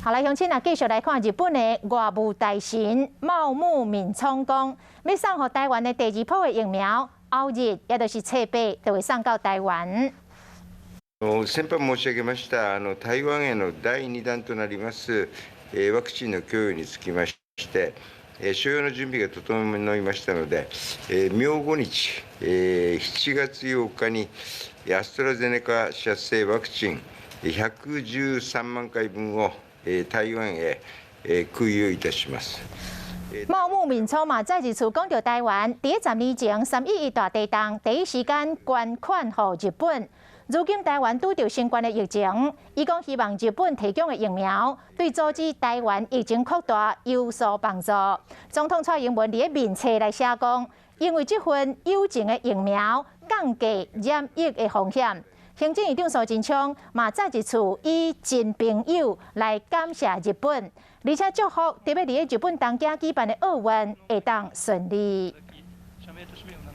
好，来乡亲啊，继续来看日本的外务大臣茂木敏充讲，要送予台湾的第二波的疫苗，后日也就是7月就会送到台湾。先般申し上げました台湾への第2弾となりますワクチンの供与につきまして所要の準備が整いましたので明後日7月8日にアストラゼネカ社製ワクチン113万回分を台湾へ空輸いたします。茂木敏充嘛，再一次讲到台湾，第10年前311大地震，第一时间捐款予日本。如今台湾拄到新冠的疫情，伊讲希望日本提供的疫苗对阻止台湾疫情扩大有所帮助。总统蔡英文伫面册来写讲，因为这份友情的疫苗降低染疫的风险。行政院长苏贞昌嘛再一次以真朋友来感谢日本，而且祝福特别伫日本东京举办的奥运会当顺利。